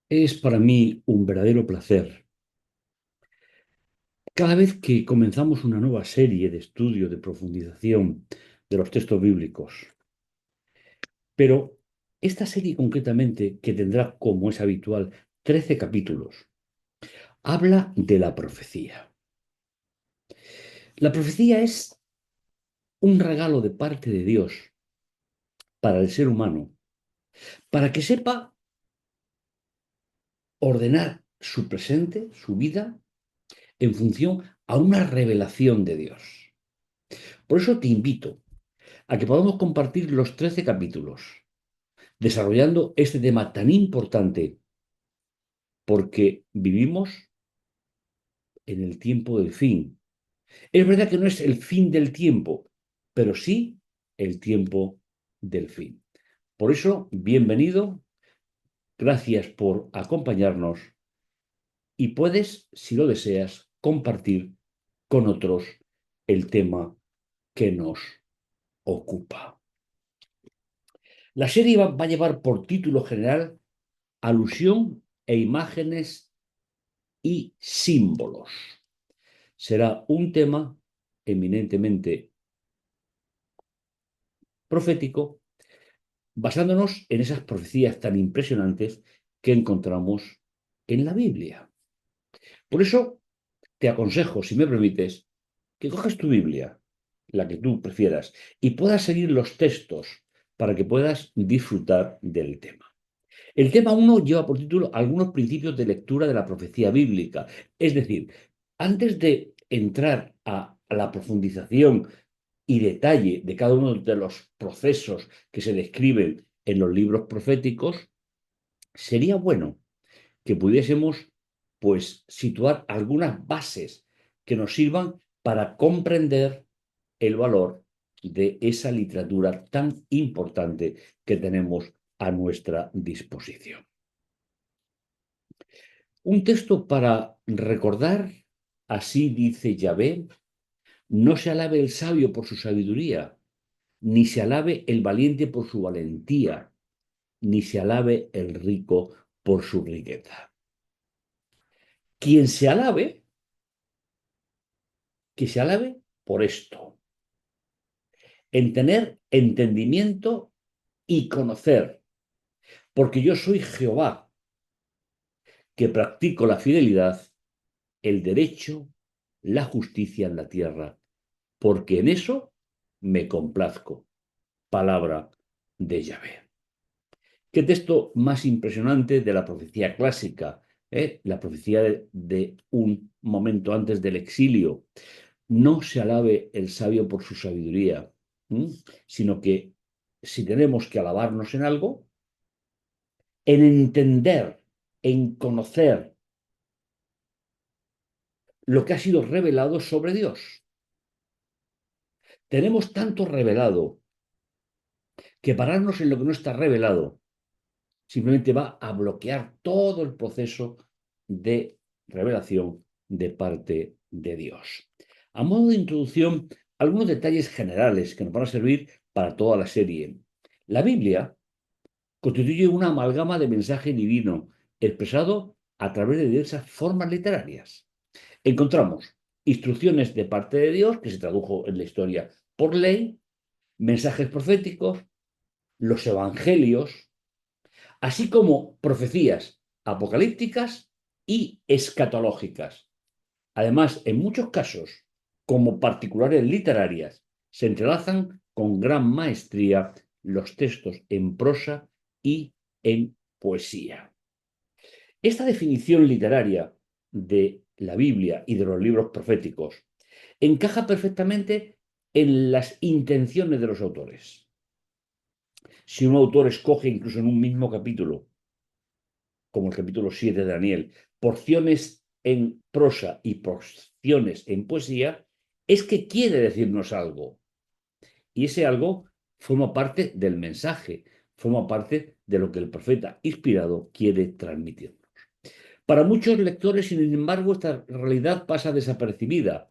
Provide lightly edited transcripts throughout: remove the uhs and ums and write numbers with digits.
Es para mí un verdadero placer cada vez que comenzamos una nueva serie de estudio, de profundización de los textos bíblicos. Pero esta serie concretamente, que tendrá, como es habitual, 13 capítulos, habla de la profecía. La profecía es un regalo de parte de Dios para el ser humano, para que sepa ordenar su presente, su vida, en función a una revelación de Dios. Por eso te invito a que podamos compartir los 13 capítulos, desarrollando este tema tan importante, porque vivimos en el tiempo del fin. Es verdad que no es el fin del tiempo, pero sí el tiempo del fin. Por eso, bienvenido, gracias por acompañarnos y puedes, si lo deseas, compartir con otros el tema que nos ocupa. La serie va a llevar por título general Alusión e imágenes y símbolos. Será un tema eminentemente profético, basándonos en esas profecías tan impresionantes que encontramos en la Biblia. Por eso te aconsejo, si me permites, que cojas tu Biblia, la que tú prefieras, y puedas seguir los textos para que puedas disfrutar del tema. El tema uno lleva por título Algunos principios de lectura de la profecía bíblica. Es decir, antes de entrar a la profundización y detalle de cada uno de los procesos que se describen en los libros proféticos, sería bueno que pudiésemos, pues, situar algunas bases que nos sirvan para comprender el valor de esa literatura tan importante que tenemos a nuestra disposición. Un texto para recordar, así dice Yahvé, no se alabe el sabio por su sabiduría, ni se alabe el valiente por su valentía, ni se alabe el rico por su riqueza. Quien se alabe, que se alabe por esto, en tener entendimiento y conocer, porque yo soy Jehová, que practico la fidelidad, el derecho, la justicia en la tierra, porque en eso me complazco. Palabra de Yahvé. ¿Qué texto más impresionante de la profecía clásica? La profecía de un momento antes del exilio. No se alabe el sabio por su sabiduría, sino que si tenemos que alabarnos en algo, en entender, en conocer lo que ha sido revelado sobre Dios. Tenemos tanto revelado que pararnos en lo que no está revelado simplemente va a bloquear todo el proceso de revelación de parte de Dios. A modo de introducción, algunos detalles generales que nos van a servir para toda la serie. La Biblia constituye una amalgama de mensaje divino expresado a través de diversas formas literarias. Encontramos instrucciones de parte de Dios, que se tradujo en la historia por ley, mensajes proféticos, los evangelios, así como profecías apocalípticas y escatológicas. Además, en muchos casos, como particulares literarias, se entrelazan con gran maestría los textos en prosa y en poesía. Esta definición literaria de la Biblia y de los libros proféticos encaja perfectamente en las intenciones de los autores. Si un autor escoge incluso en un mismo capítulo, como el capítulo 7 de Daniel, porciones en prosa y porciones en poesía, es que quiere decirnos algo. Y ese algo forma parte del mensaje, forma parte de lo que el profeta inspirado quiere transmitirnos. Para muchos lectores, sin embargo, esta realidad pasa desapercibida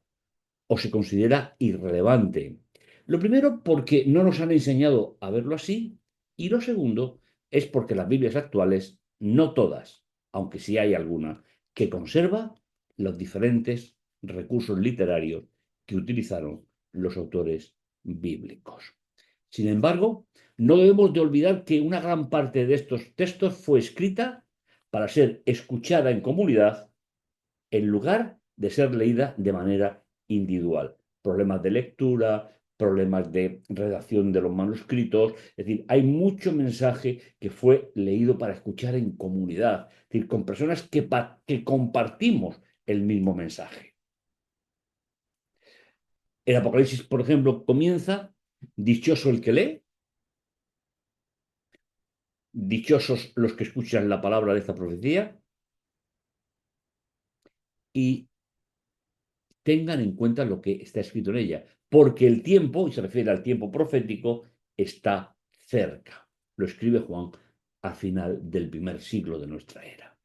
o se considera irrelevante. Lo primero, porque no nos han enseñado a verlo así, y lo segundo es porque las Biblias actuales, no todas, aunque sí hay alguna, que conserva los diferentes recursos literarios que utilizaron los autores bíblicos. Sin embargo, no debemos de olvidar que una gran parte de estos textos fue escrita para ser escuchada en comunidad en lugar de ser leída de manera individual. Problemas de lectura, problemas de redacción de los manuscritos, es decir, hay mucho mensaje que fue leído para escuchar en comunidad, es decir, con personas que compartimos el mismo mensaje. El Apocalipsis, por ejemplo, comienza, dichoso el que lee, dichosos los que escuchan la palabra de esta profecía y tengan en cuenta lo que está escrito en ella, porque el tiempo, y se refiere al tiempo profético, está cerca. Lo escribe Juan al final del primer siglo de nuestra era.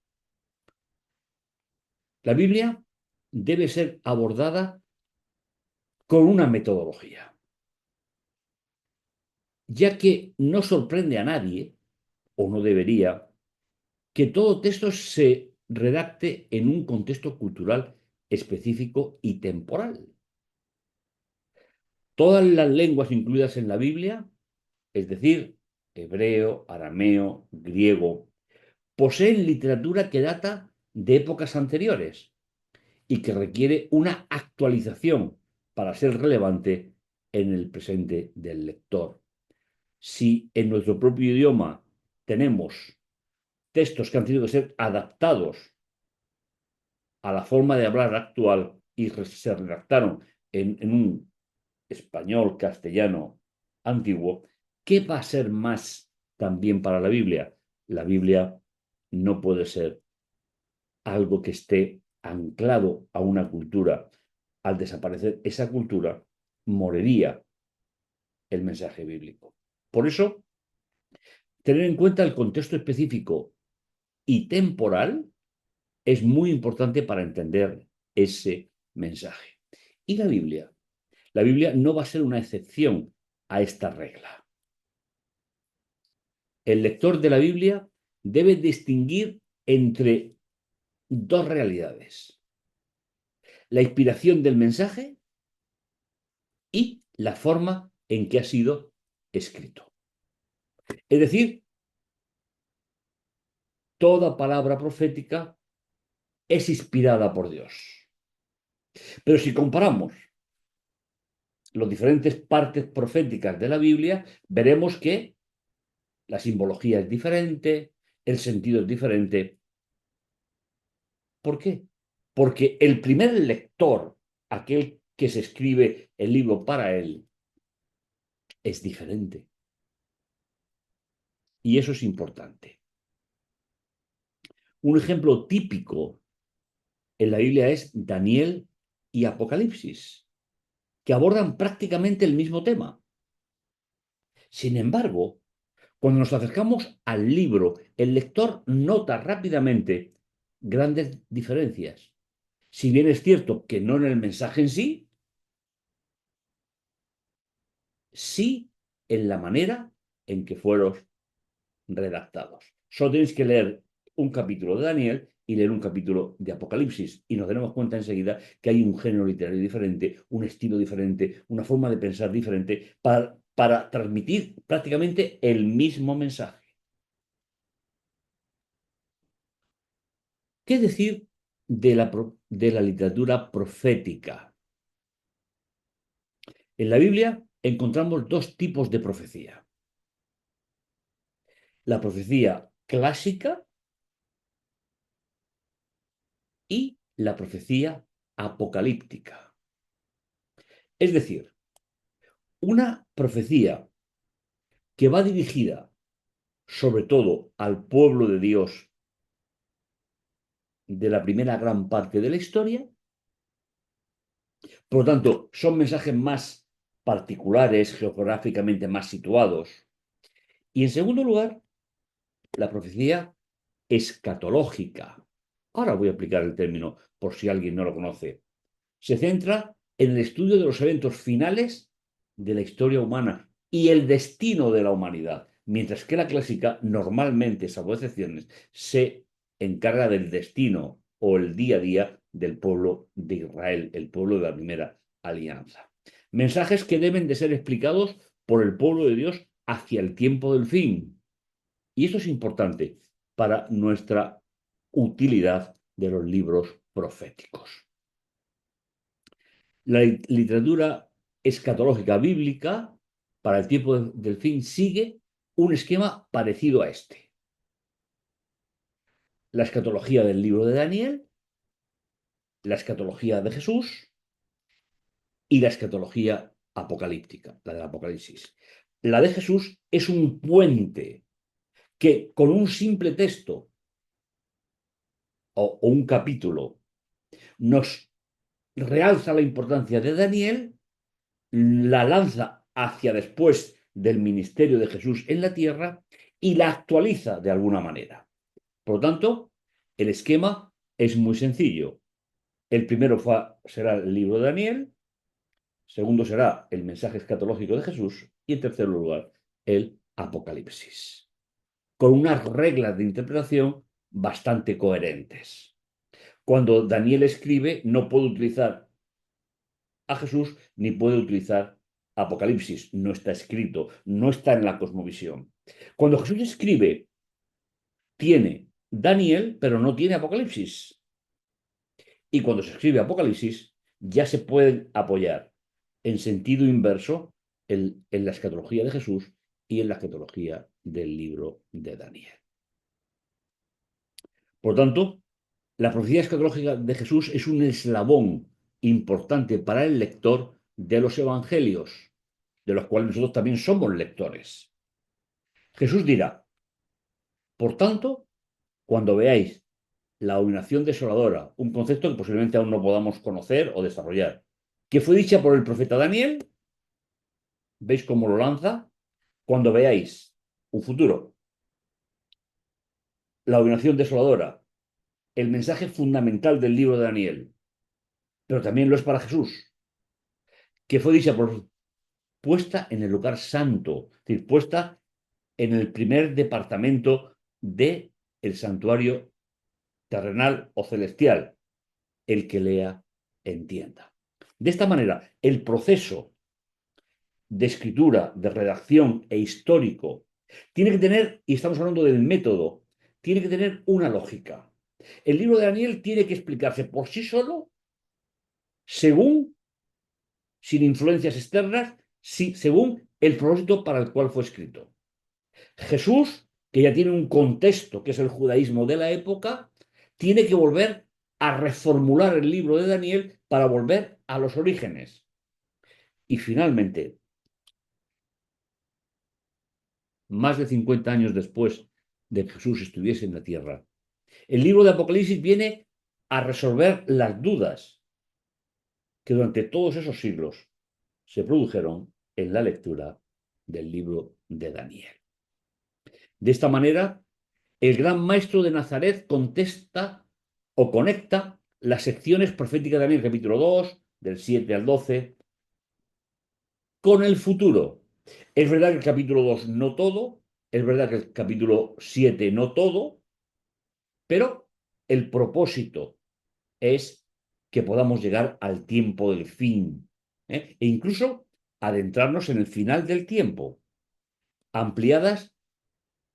La Biblia debe ser abordada con una metodología, ya que no sorprende a nadie, o no debería, que todo texto se redacte en un contexto cultural específico y temporal. Todas las lenguas incluidas en la Biblia, es decir, hebreo, arameo, griego, poseen literatura que data de épocas anteriores y que requiere una actualización para ser relevante en el presente del lector. Si en nuestro propio idioma tenemos textos que han tenido que ser adaptados a la forma de hablar actual y se redactaron en un español castellano antiguo, ¿qué va a ser más también para la Biblia? La Biblia no puede ser algo que esté anclado a una cultura. Al desaparecer esa cultura, moriría el mensaje bíblico. Por eso, tener en cuenta el contexto específico y temporal es muy importante para entender ese mensaje. Y la Biblia no va a ser una excepción a esta regla. El lector de la Biblia debe distinguir entre dos realidades: la inspiración del mensaje y la forma en que ha sido escrito. Es decir, toda palabra profética es inspirada por Dios. Pero si comparamos las diferentes partes proféticas de la Biblia, veremos que la simbología es diferente, el sentido es diferente. ¿Por qué? Porque el primer lector, aquel que se escribe el libro para él, es diferente. Y eso es importante. Un ejemplo típico en la Biblia es Daniel y Apocalipsis, que abordan prácticamente el mismo tema. Sin embargo, cuando nos acercamos al libro, el lector nota rápidamente grandes diferencias. Si bien es cierto que no en el mensaje en sí, sí en la manera en que fueron redactados. Solo tenéis que leer un capítulo de Daniel y leer un capítulo de Apocalipsis y nos daremos cuenta enseguida que hay un género literario diferente, un estilo diferente, una forma de pensar diferente para transmitir prácticamente el mismo mensaje. ¿Qué decir de la literatura profética? En la Biblia encontramos dos tipos de profecía: la profecía clásica y la profecía apocalíptica. Es decir, una profecía que va dirigida sobre todo al pueblo de Dios de la primera gran parte de la historia. Por lo tanto, son mensajes más particulares, geográficamente más situados. Y en segundo lugar, la profecía escatológica. Ahora voy a aplicar el término por si alguien no lo conoce. Se centra en el estudio de los eventos finales de la historia humana y el destino de la humanidad, mientras que la clásica normalmente, salvo excepciones, se encarga del destino o el día a día del pueblo de Israel, el pueblo de la primera alianza. Mensajes que deben de ser explicados por el pueblo de Dios hacia el tiempo del fin. Y esto es importante para nuestra utilidad de los libros proféticos. La literatura escatológica bíblica para el tiempo del fin sigue un esquema parecido a este. La escatología del libro de Daniel, la escatología de Jesús y la escatología apocalíptica, la del Apocalipsis. La de Jesús es un puente que con un simple texto o un capítulo nos realza la importancia de Daniel, la lanza hacia después del ministerio de Jesús en la tierra y la actualiza de alguna manera. Por lo tanto, el esquema es muy sencillo. El primero será el libro de Daniel, segundo será el mensaje escatológico de Jesús y en tercer lugar el Apocalipsis, con unas reglas de interpretación bastante coherentes. Cuando Daniel escribe, no puede utilizar a Jesús ni puede utilizar Apocalipsis. No está escrito, no está en la cosmovisión. Cuando Jesús escribe, tiene Daniel, pero no tiene Apocalipsis. Y cuando se escribe Apocalipsis, ya se pueden apoyar en sentido inverso en la escatología de Jesús y en la escatología del libro de Daniel. Por tanto, la profecía escatológica de Jesús es un eslabón importante para el lector de los evangelios, de los cuales nosotros también somos lectores. Jesús dirá, por tanto, cuando veáis la abominación desoladora, un concepto que posiblemente aún no podamos conocer o desarrollar, que fue dicha por el profeta Daniel, ¿veis cómo lo lanza? Cuando veáis un futuro, la abominación desoladora, el mensaje fundamental del libro de Daniel, pero también lo es para Jesús, que fue dicha por puesta en el lugar santo, es decir, puesta en el primer departamento del santuario terrenal o celestial. El que lea, entienda. De esta manera, el proceso de escritura, de redacción e histórico tiene que tener, y estamos hablando del método, tiene que tener una lógica. El libro de Daniel tiene que explicarse por sí solo, según, sin influencias externas, según el propósito para el cual fue escrito. Jesús, que ya tiene un contexto, que es el judaísmo de la época, tiene que volver a reformular el libro de Daniel para volver a los orígenes. Y finalmente, más de 50 años después de que Jesús estuviese en la tierra, el libro de Apocalipsis viene a resolver las dudas que durante todos esos siglos se produjeron en la lectura del libro de Daniel. De esta manera, el gran maestro de Nazaret contesta o conecta las secciones proféticas de Daniel, capítulo 2, del 7 al 12, con el futuro. Es verdad que el capítulo 2 no todo, es verdad que el capítulo 7 no todo, pero el propósito es que podamos llegar al tiempo del fin, e incluso adentrarnos en el final del tiempo, ampliadas,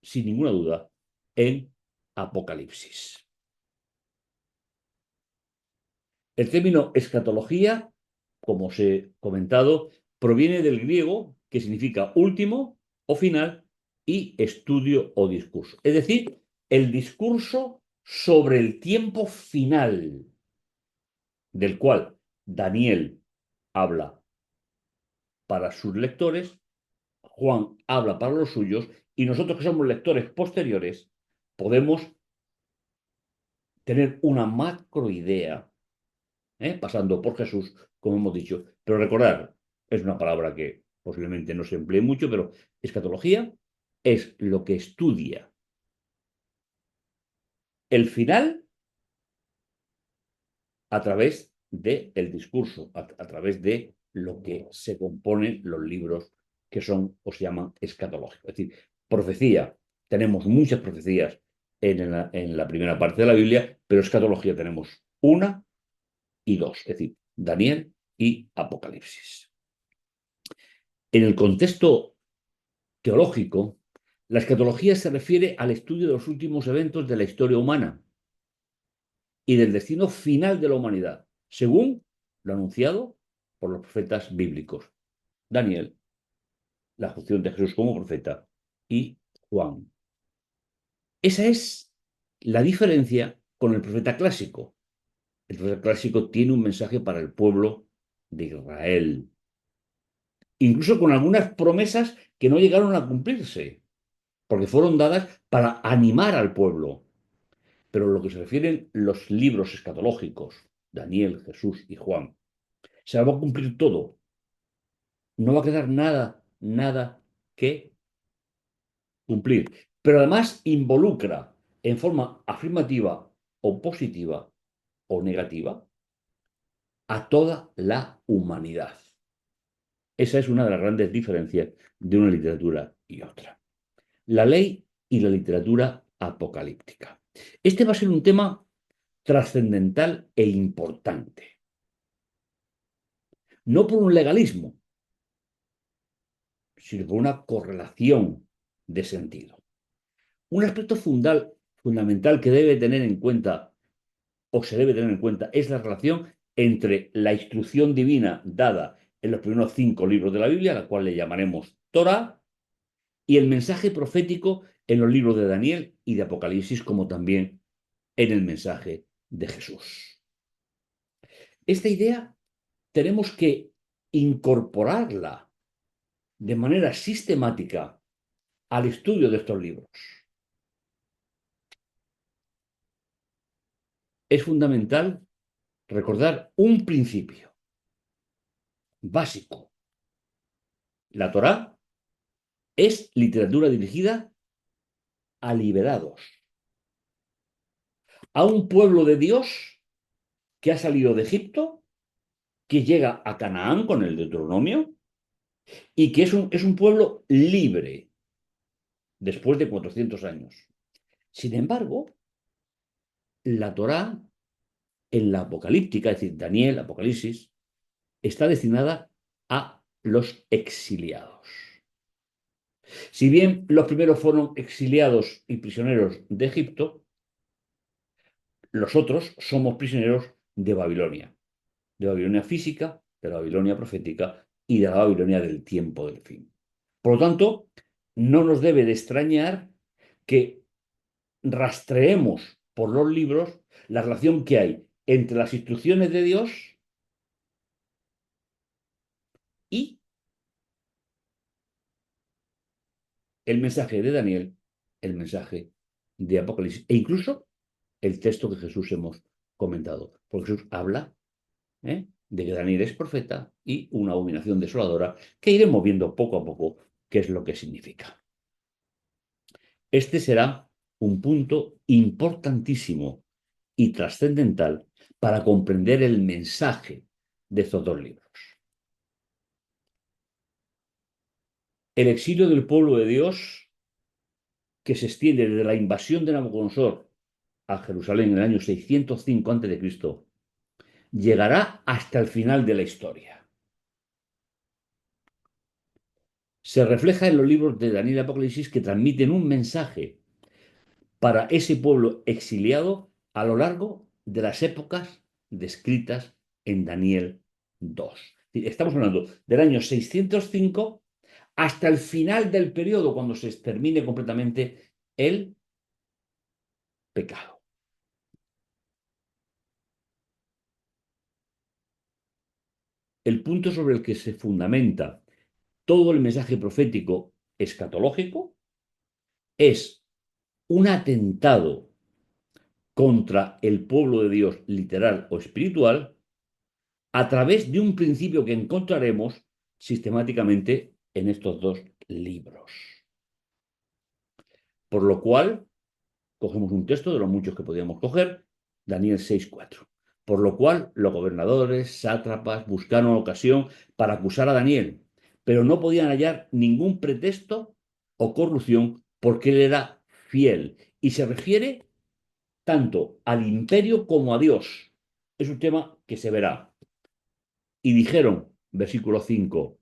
sin ninguna duda, en Apocalipsis. El término escatología, como os he comentado, proviene del griego que significa último o final y estudio o discurso. Es decir, el discurso sobre el tiempo final, del cual Daniel habla para sus lectores, Juan habla para los suyos y nosotros que somos lectores posteriores podemos tener una macroidea, pasando por Jesús, como hemos dicho. Pero recordar, es una palabra que posiblemente no se emplee mucho, pero escatología es lo que estudia el final a través del discurso, a través de lo que se componen los libros que son o se llaman escatológicos. Es decir, profecía. Tenemos muchas profecías en la primera parte de la Biblia, pero escatología tenemos una y dos, es decir, Daniel y Apocalipsis. En el contexto teológico, la escatología se refiere al estudio de los últimos eventos de la historia humana y del destino final de la humanidad, según lo anunciado por los profetas bíblicos. Daniel, la función de Jesús como profeta, y Juan. Esa es la diferencia con el profeta clásico. El profeta clásico tiene un mensaje para el pueblo de Israel, incluso con algunas promesas que no llegaron a cumplirse, porque fueron dadas para animar al pueblo. Pero lo que se refieren los libros escatológicos, Daniel, Jesús y Juan, se va a cumplir todo. No va a quedar nada que cumplir. Pero además involucra en forma afirmativa o positiva o negativa a toda la humanidad. Esa es una de las grandes diferencias de una literatura y otra. La ley y la literatura apocalíptica. Este va a ser un tema trascendental e importante. No por un legalismo, sino por una correlación de sentido. Un aspecto fundamental que debe tener en cuenta o se debe tener en cuenta es la relación entre la instrucción divina dada en los primeros 5 libros de la Biblia, a la cual le llamaremos Torah, y el mensaje profético en los libros de Daniel y de Apocalipsis, como también en el mensaje de Jesús. Esta idea tenemos que incorporarla de manera sistemática al estudio de estos libros. Es fundamental recordar un principio básico. La Torá es literatura dirigida a liberados, a un pueblo de Dios que ha salido de Egipto, que llega a Canaán con el Deuteronomio y que es un pueblo libre después de 400 años. Sin embargo, la Torá en la apocalíptica, es decir, Daniel, Apocalipsis, está destinada a los exiliados. Si bien los primeros fueron exiliados y prisioneros de Egipto, los otros somos prisioneros de Babilonia física, de la Babilonia profética y de la Babilonia del tiempo del fin. Por lo tanto, no nos debe de extrañar que rastreemos por los libros la relación que hay entre las instrucciones de Dios y el mensaje de Daniel, el mensaje de Apocalipsis e incluso el texto que Jesús hemos comentado. Porque Jesús habla de que Daniel es profeta y una abominación desoladora que iremos viendo poco a poco qué es lo que significa. Este será un punto importantísimo y trascendental para comprender el mensaje de estos dos libros. El exilio del pueblo de Dios, que se extiende desde la invasión de Nabucodonosor a Jerusalén en el año 605 a.C., llegará hasta el final de la historia. Se refleja en los libros de Daniel y Apocalipsis que transmiten un mensaje para ese pueblo exiliado a lo largo de las épocas descritas en Daniel 2. Estamos hablando del año 605 hasta el final del periodo, cuando se extermine completamente el pecado. El punto sobre el que se fundamenta todo el mensaje profético escatológico es un atentado contra el pueblo de Dios literal o espiritual a través de un principio que encontraremos sistemáticamente en estos dos libros. Por lo cual, cogemos un texto de los muchos que podíamos coger, Daniel 6:4. Por lo cual, los gobernadores, sátrapas, buscaron ocasión para acusar a Daniel, pero no podían hallar ningún pretexto o corrupción porque él era fiel y se refiere tanto al imperio como a Dios. Es un tema que se verá. Y dijeron, versículo 5,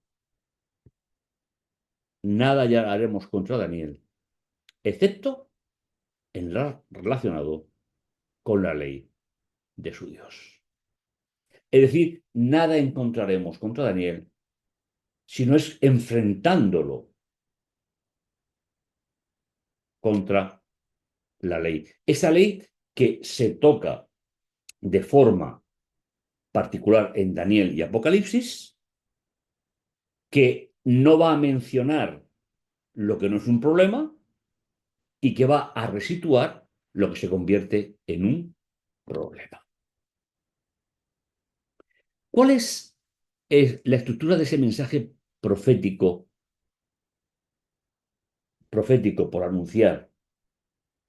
nada ya haremos contra Daniel, excepto en lo relacionado con la ley de su Dios. Es decir, nada encontraremos contra Daniel si no es enfrentándolo contra la ley. Esa ley que se toca de forma particular en Daniel y Apocalipsis, que no va a mencionar lo que no es un problema y que va a resituar lo que se convierte en un problema. ¿Cuál es la estructura de ese mensaje profético, profético por anunciar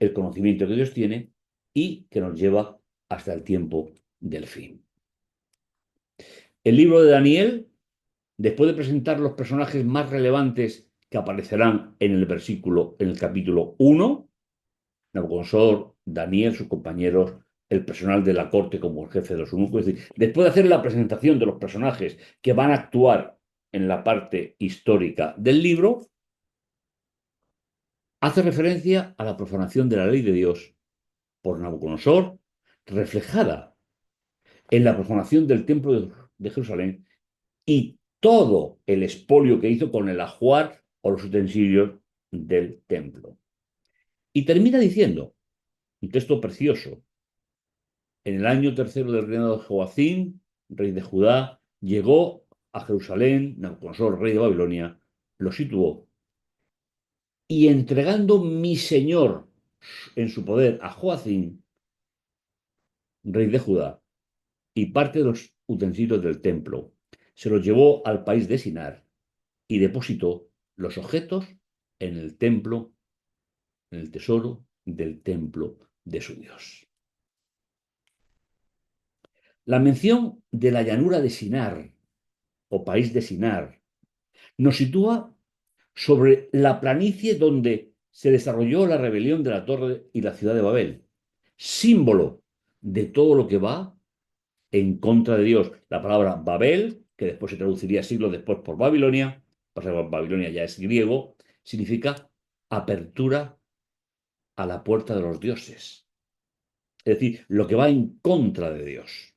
el conocimiento que Dios tiene y que nos lleva hasta el tiempo del fin? El libro de Daniel, después de presentar los personajes más relevantes que aparecerán en el capítulo 1, Nabucodonosor, Daniel, sus compañeros, el personal de la corte como el jefe de los eunucos. Es decir, después de hacer la presentación de los personajes que van a actuar en la parte histórica del libro, hace referencia a la profanación de la ley de Dios por Nabucodonosor, reflejada en la profanación del templo de Jerusalén y todo el expolio que hizo con el ajuar o los utensilios del templo. Y termina diciendo, un texto precioso, en el año tercero del reinado de Joacim, rey de Judá, llegó a Jerusalén, Nabucodonosor, rey de Babilonia, lo situó. Y entregando mi señor en su poder a Joacim, rey de Judá, y parte de los utensilios del templo, se los llevó al país de Sinar y depositó los objetos en el templo, en el tesoro del templo de su Dios. La mención de la llanura de Sinar o país de Sinar nos sitúa sobre la planicie donde se desarrolló la rebelión de la Torre y la ciudad de Babel, símbolo de todo lo que va en contra de Dios. La palabra Babel, que después se traduciría siglos después por Babilonia, Babilonia ya es griego, significa apertura a la puerta de los dioses. Es decir, lo que va en contra de Dios.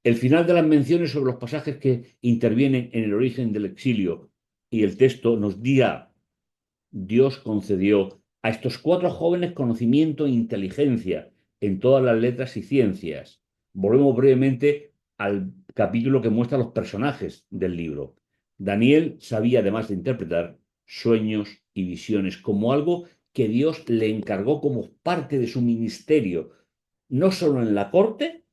El final de las menciones sobre los pasajes que intervienen en el origen del exilio y el texto nos dirá: Dios concedió a estos 4 jóvenes conocimiento e inteligencia en todas las letras y ciencias. Volvemos brevemente al capítulo que muestra los personajes del libro. Daniel sabía, además de interpretar, sueños y visiones como algo que Dios le encargó como parte de su ministerio, no solo en la corte,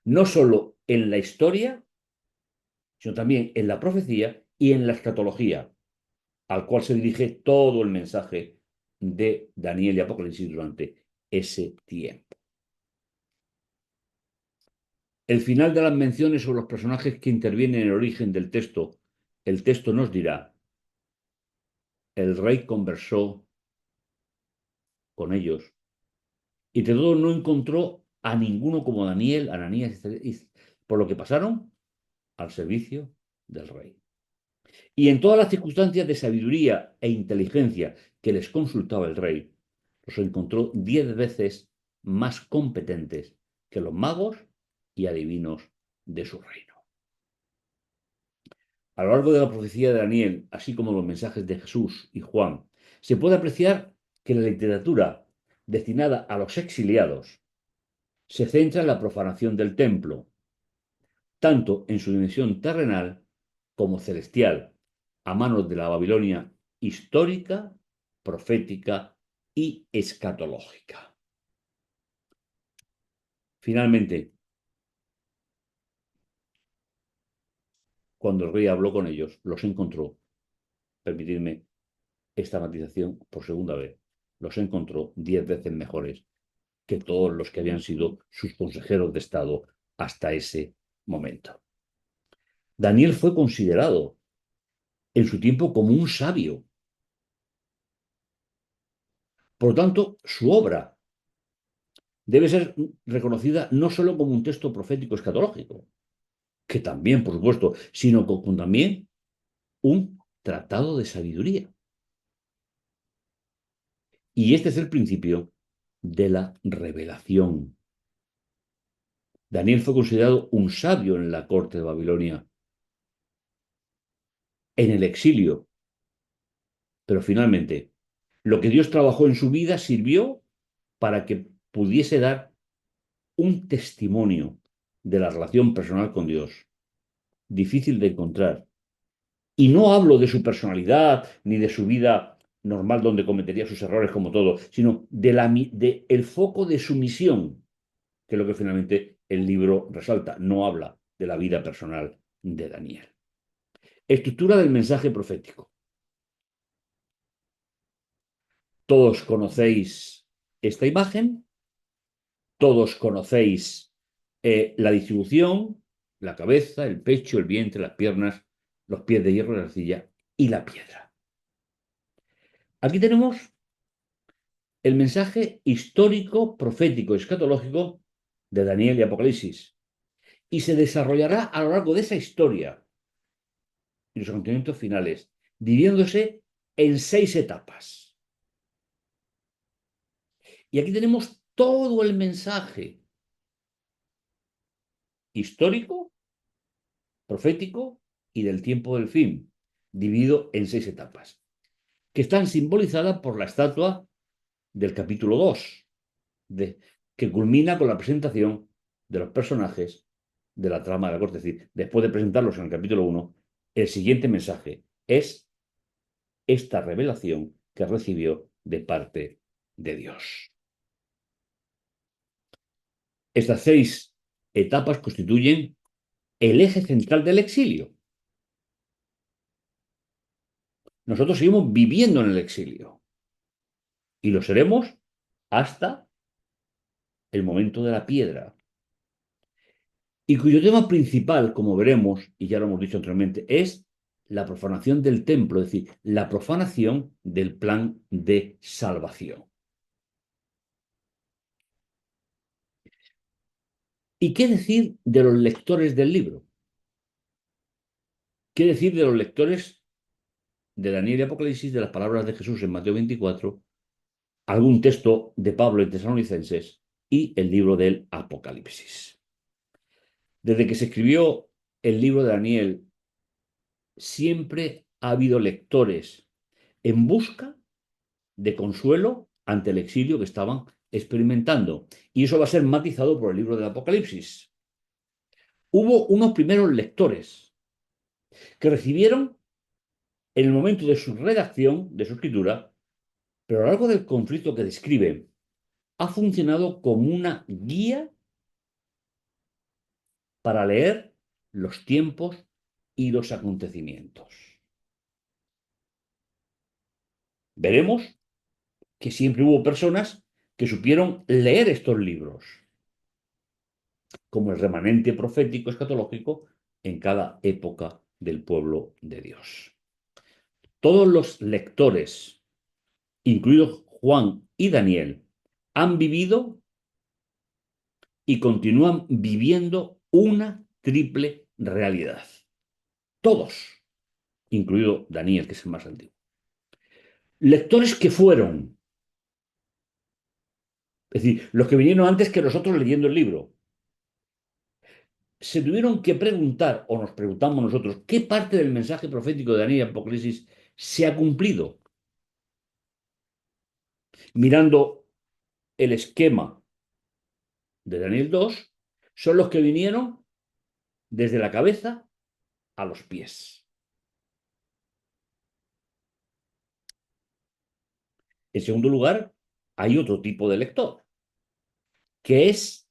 no solo en la historia, sino también en la profecía y en la escatología, al cual se dirige todo el mensaje de Daniel y Apocalipsis durante ese tiempo. El final de las menciones sobre los personajes que intervienen en el origen del texto, el texto nos dirá: el rey conversó con ellos y de todo no encontró a ninguno como Daniel, Ananías, por lo que pasaron al servicio del rey. Y en todas las circunstancias de sabiduría e inteligencia que les consultaba el rey, los encontró 10 veces más competentes que los magos y adivinos de su reino. A lo largo de la profecía de Daniel, así como los mensajes de Jesús y Juan, se puede apreciar que la literatura destinada a los exiliados se centra en la profanación del templo, tanto en su dimensión terrenal como celestial, a manos de la Babilonia histórica, profética y escatológica. Finalmente, cuando el rey habló con ellos, los encontró, permitidme esta matización por segunda vez, los encontró 10 veces mejores que todos los que habían sido sus consejeros de Estado hasta ese momento. Daniel fue considerado en su tiempo como un sabio, Por lo tanto, su obra debe ser reconocida no solo como un texto profético escatológico, que también, por supuesto, sino como también un tratado de sabiduría. Y este es el principio de la revelación. Daniel fue considerado un sabio en la corte de Babilonia, en el exilio, pero finalmente lo que Dios trabajó en su vida sirvió para que pudiese dar un testimonio de la relación personal con Dios, difícil de encontrar. Y no hablo de su personalidad ni de su vida normal donde cometería sus errores como todo, sino de el foco de su misión, que es lo que finalmente el libro resalta. No habla de la vida personal de Daniel. Estructura del mensaje profético. Todos conocéis esta imagen, todos conocéis la distribución, la cabeza, el pecho, el vientre, las piernas, los pies de hierro, la arcilla y la piedra. Aquí tenemos el mensaje histórico, profético, escatológico de Daniel y Apocalipsis. Y se desarrollará a lo largo de esa historia y los acontecimientos finales, dividiéndose en 6 etapas. Y aquí tenemos todo el mensaje histórico, profético y del tiempo del fin, dividido en 6 etapas, que están simbolizadas por la estatua del capítulo 2, que culmina con la presentación de los personajes de la trama de la corte. Es decir, después de presentarlos en el capítulo 1, el siguiente mensaje es esta revelación que recibió de parte de Dios. Estas 6 etapas constituyen el eje central del exilio. Nosotros seguimos viviendo en el exilio y lo seremos hasta el momento de la piedra, y cuyo tema principal, como veremos, y ya lo hemos dicho anteriormente, es la profanación del templo, es decir, la profanación del plan de salvación. ¿Y qué decir de los lectores del libro? ¿Qué decir de los lectores de Daniel y Apocalipsis, de las palabras de Jesús en Mateo 24, algún texto de Pablo en Tesalonicenses y el libro del Apocalipsis? Desde que se escribió el libro de Daniel, siempre ha habido lectores en busca de consuelo ante el exilio que estaban experimentando. Y eso va a ser matizado por el libro del Apocalipsis. Hubo unos primeros lectores que recibieron en el momento de su redacción, de su escritura, pero a lo largo del conflicto que describe, ha funcionado como una guía para leer los tiempos y los acontecimientos. Veremos que siempre hubo personas que supieron leer estos libros, como el remanente profético escatológico en cada época del pueblo de Dios. Todos los lectores, incluidos Juan y Daniel, han vivido y continúan viviendo una triple realidad. Todos, incluido Daniel, que es el más antiguo. Lectores que fueron, es decir, los que vinieron antes que nosotros leyendo el libro, se tuvieron que preguntar, o nos preguntamos nosotros, ¿qué parte del mensaje profético de Daniel y Apocalipsis se ha cumplido? Mirando el esquema de Daniel 2, son los que vinieron desde la cabeza a los pies. En segundo lugar, hay otro tipo de lector, que es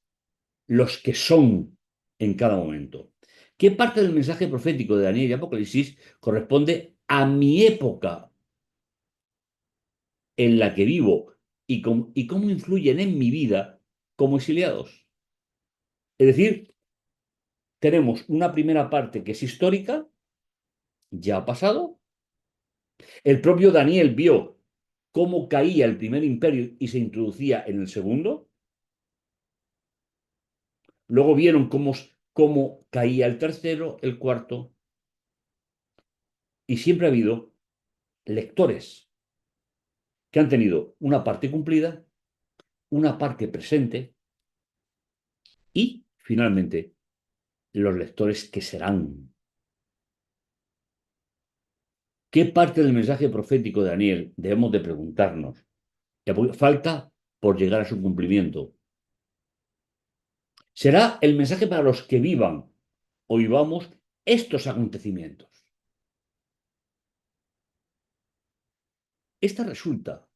los que son en cada momento. ¿Qué parte del mensaje profético de Daniel y Apocalipsis corresponde a mi época en la que vivo y cómo influyen en mi vida como exiliados? Es decir, tenemos una primera parte que es histórica, ya ha pasado. El propio Daniel vio cómo caía el primer imperio y se introducía en el segundo. Luego vieron cómo caía el tercero, el cuarto. Y siempre ha habido lectores que han tenido una parte cumplida, una parte presente y, finalmente, los lectores que serán. ¿Qué parte del mensaje profético de Daniel debemos de preguntarnos? Falta por llegar a su cumplimiento. Será el mensaje para los que vivan o vivamos estos acontecimientos. Esta resulta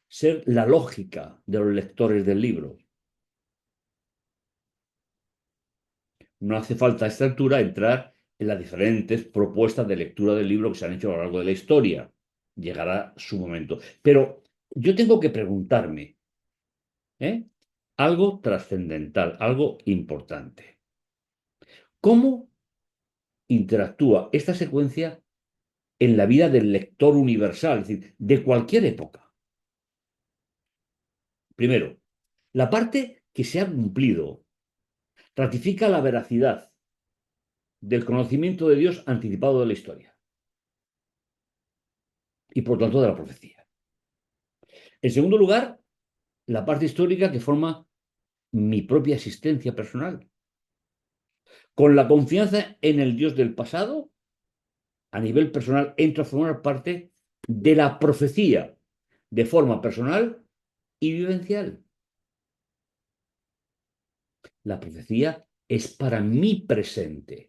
ser la lógica de los lectores del libro. No hace falta a esta altura entrar en las diferentes propuestas de lectura del libro que se han hecho a lo largo de la historia. Llegará su momento. Pero yo tengo que preguntarme, ¿eh? Algo trascendental, algo importante. ¿Cómo interactúa esta secuencia en la vida del lector universal, es decir, de cualquier época? Primero, la parte que se ha cumplido ratifica la veracidad del conocimiento de Dios anticipado de la historia y por tanto de la profecía. En segundo lugar, la parte histórica que forma mi propia existencia personal. Con la confianza en el Dios del pasado, a nivel personal, entro a formar parte de la profecía de forma personal y vivencial. La profecía es para mi presente.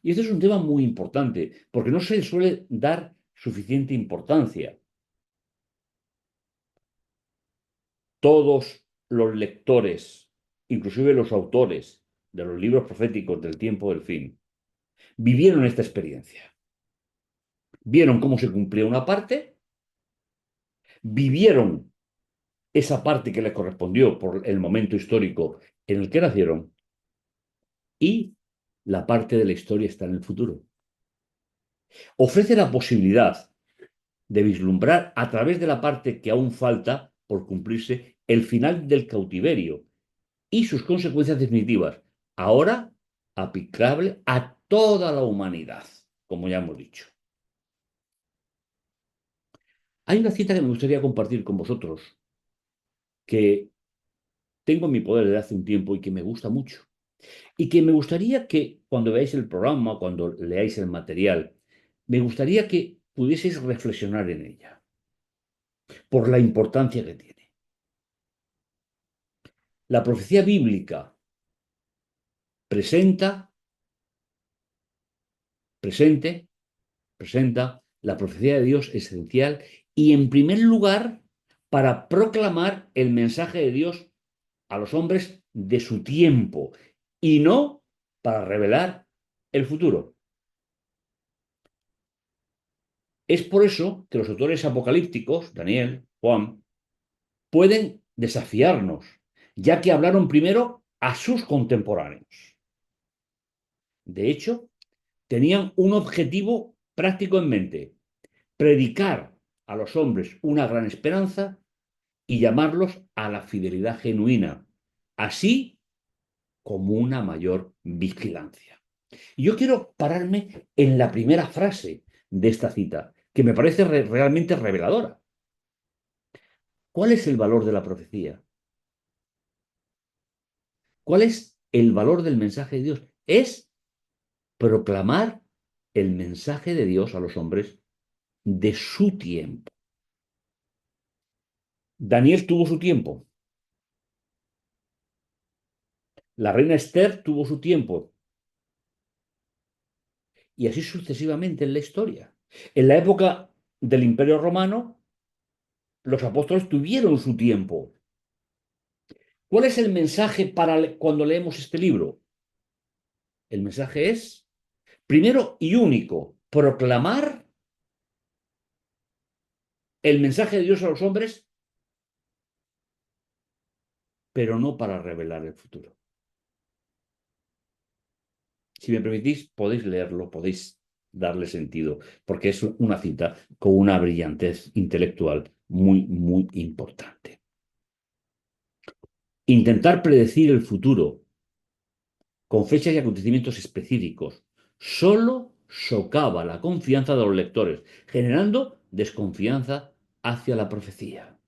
Y este es un tema muy importante, porque no se le suele dar suficiente importancia. Todos los lectores, inclusive los autores de los libros proféticos del tiempo del fin, vivieron esta experiencia. Vieron cómo se cumplía una parte, vivieron esa parte que les correspondió por el momento histórico en el que nacieron y la parte de la historia está en el futuro. Ofrece la posibilidad de vislumbrar a través de la parte que aún falta por cumplirse el final del cautiverio y sus consecuencias definitivas, ahora aplicable a toda la humanidad, como ya hemos dicho. Hay una cita que me gustaría compartir con vosotros, que tengo en mi poder desde hace un tiempo y que me gusta mucho. Y que me gustaría que cuando veáis el programa, cuando leáis el material, me gustaría que pudieseis reflexionar en ella, por la importancia que tiene. La profecía bíblica presenta, presente, presenta la profecía de Dios esencial y en primer lugar para proclamar el mensaje de Dios a los hombres de su tiempo y no para revelar el futuro. Es por eso que los autores apocalípticos, Daniel, Juan, pueden desafiarnos, ya que hablaron primero a sus contemporáneos. De hecho, tenían un objetivo práctico en mente: predicar a los hombres una gran esperanza y llamarlos a la fidelidad genuina, así como una mayor vigilancia. Y yo quiero pararme en la primera frase de esta cita, que me parece realmente reveladora. ¿Cuál es el valor de la profecía? ¿Cuál es el valor del mensaje de Dios? Es proclamar el mensaje de Dios a los hombres de su tiempo. Daniel tuvo su tiempo. La reina Esther tuvo su tiempo. Y así sucesivamente en la historia. En la época del Imperio Romano, los apóstoles tuvieron su tiempo. ¿Cuál es el mensaje para cuando leemos este libro? El mensaje es, primero y único, proclamar el mensaje de Dios a los hombres, pero no para revelar el futuro. Si me permitís, podéis leerlo, podéis darle sentido, porque es una cita con una brillantez intelectual muy, muy importante. Intentar predecir el futuro con fechas y acontecimientos específicos solo socava la confianza de los lectores, generando desconfianza hacia la profecía.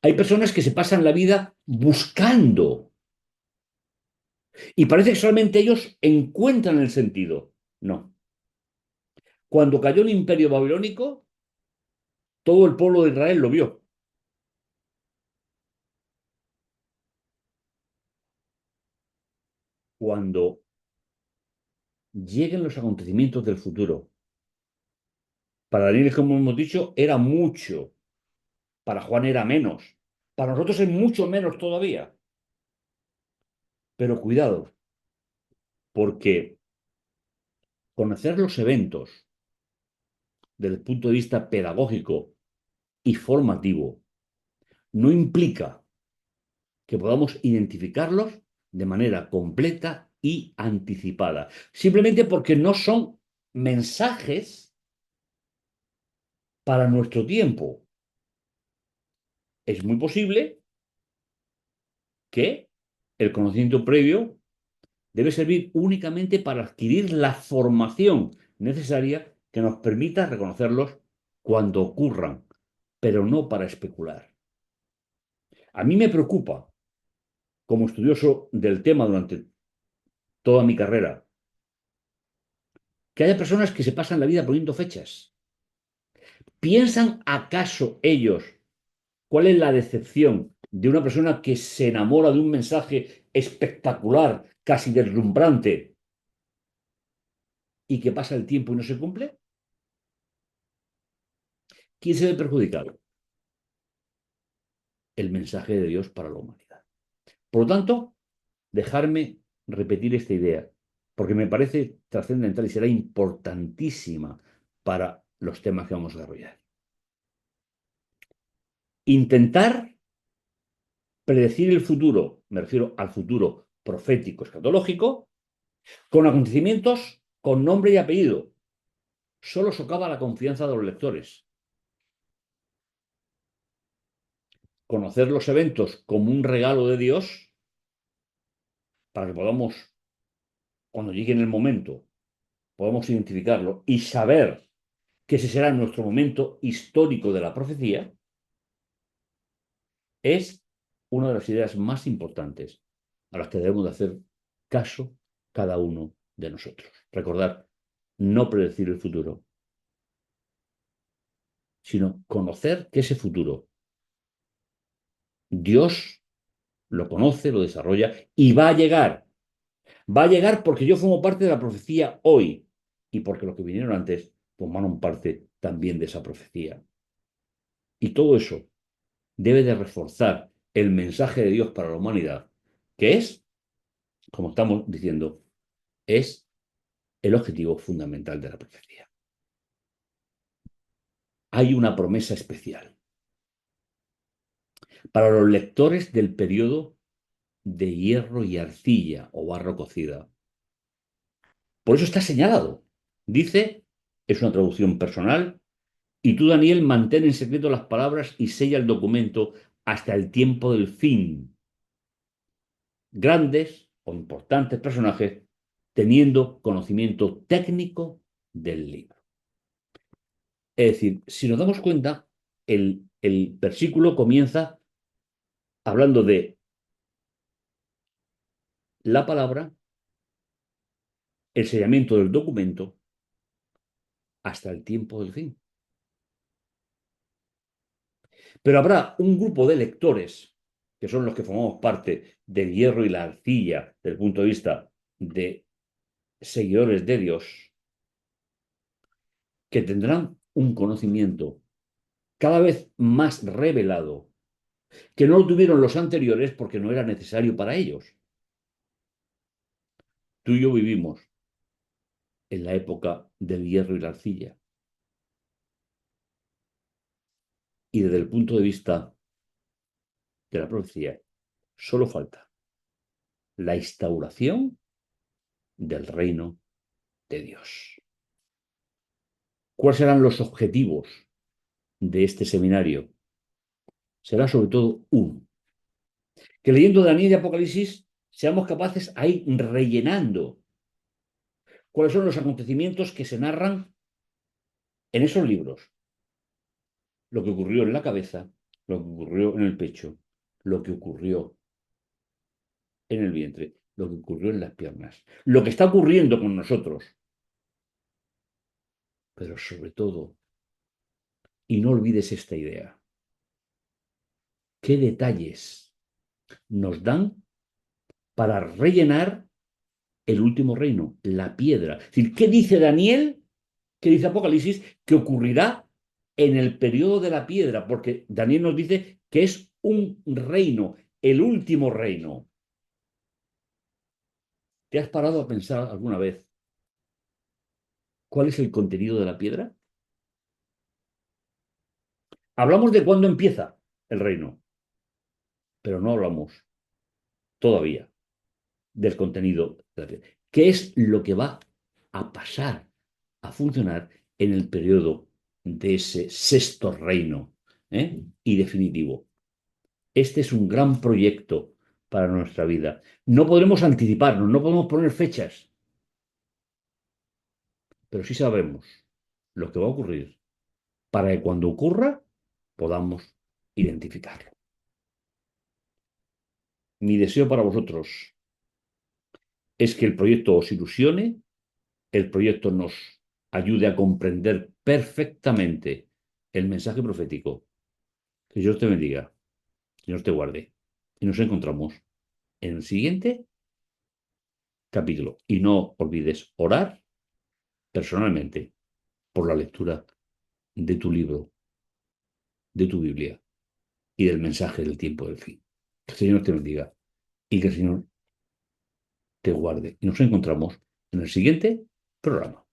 Hay personas que se pasan la vida buscando y parece que solamente ellos encuentran el sentido. No. Cuando cayó el imperio babilónico, todo el pueblo de Israel lo vio. Cuando lleguen los acontecimientos del futuro, para Daniel, como hemos dicho, era mucho. Para Juan era menos. Para nosotros es mucho menos todavía. Pero cuidado, porque conocer los eventos desde el punto de vista pedagógico y formativo no implica que podamos identificarlos de manera completa y anticipada, simplemente porque no son mensajes para nuestro tiempo. Es muy posible que el conocimiento previo debe servir únicamente para adquirir la formación necesaria que nos permita reconocerlos cuando ocurran, pero no para especular. A mí me preocupa, como estudioso del tema durante toda mi carrera, que haya personas que se pasan la vida poniendo fechas. ¿Piensan acaso ellos cuál es la decepción de una persona que se enamora de un mensaje espectacular, casi deslumbrante, y que pasa el tiempo y no se cumple? ¿Quién se ve perjudicado? El mensaje de Dios para la humanidad. Por lo tanto, dejarme repetir esta idea, porque me parece trascendental y será importantísima para los temas que vamos a desarrollar. Intentar predecir el futuro, me refiero al futuro profético, escatológico, con acontecimientos con nombre y apellido. Solo socava la confianza de los lectores. Conocer los eventos como un regalo de Dios para que podamos, cuando llegue en el momento, podamos identificarlo y saber que ese será nuestro momento histórico de la profecía, es una de las ideas más importantes a las que debemos de hacer caso cada uno de nosotros. Recordar, no predecir el futuro, sino conocer que ese futuro Dios lo conoce, lo desarrolla y va a llegar. Va a llegar porque yo formo parte de la profecía hoy y porque los que vinieron antes formaron parte también de esa profecía. Y todo eso debe de reforzar el mensaje de Dios para la humanidad, que es, como estamos diciendo, es el objetivo fundamental de la profecía. Hay una promesa especial para los lectores del periodo de hierro y arcilla o barro cocida. Por eso está señalado. Dice, es una traducción personal, y tú, Daniel, mantén en secreto las palabras y sella el documento hasta el tiempo del fin. Grandes o importantes personajes teniendo conocimiento técnico del libro. Es decir, si nos damos cuenta, el versículo comienza hablando de la palabra, el sellamiento del documento, hasta el tiempo del fin. Pero habrá un grupo de lectores, que son los que formamos parte del hierro y la arcilla, desde el punto de vista de seguidores de Dios, que tendrán un conocimiento cada vez más revelado, que no lo tuvieron los anteriores porque no era necesario para ellos. Tú y yo vivimos en la época del hierro y la arcilla. Y desde el punto de vista de la profecía, solo falta la instauración del reino de Dios. ¿Cuáles serán los objetivos de este seminario? Será sobre todo uno, que leyendo Daniel y Apocalipsis seamos capaces a ir rellenando cuáles son los acontecimientos que se narran en esos libros. Lo que ocurrió en la cabeza, lo que ocurrió en el pecho, lo que ocurrió en el vientre, lo que ocurrió en las piernas, lo que está ocurriendo con nosotros, pero sobre todo, y no olvides esta idea, qué detalles nos dan para rellenar el último reino, la piedra. Es decir, ¿qué dice Daniel? ¿Qué dice Apocalipsis? Que ocurrirá en el periodo de la piedra, porque Daniel nos dice que es un reino, el último reino. ¿Te has parado a pensar alguna vez cuál es el contenido de la piedra? Hablamos de cuándo empieza el reino, pero no hablamos todavía del contenido de la piedra. ¿Qué es lo que va a pasar a funcionar en el periodo de ese sexto reino y definitivo? Este es un gran proyecto para nuestra vida. No podremos anticiparnos, no podemos poner fechas, pero sí sabemos lo que va a ocurrir para que cuando ocurra podamos identificarlo. Mi deseo para vosotros es que el proyecto os ilusione, el proyecto nos ayude a comprender perfectamente el mensaje profético. Que Dios te bendiga, que Dios te guarde. Y nos encontramos en el siguiente capítulo. Y no olvides orar personalmente por la lectura de tu libro, de tu Biblia y del mensaje del tiempo del fin. Que el Señor te bendiga y que el Señor te guarde. Y nos encontramos en el siguiente programa.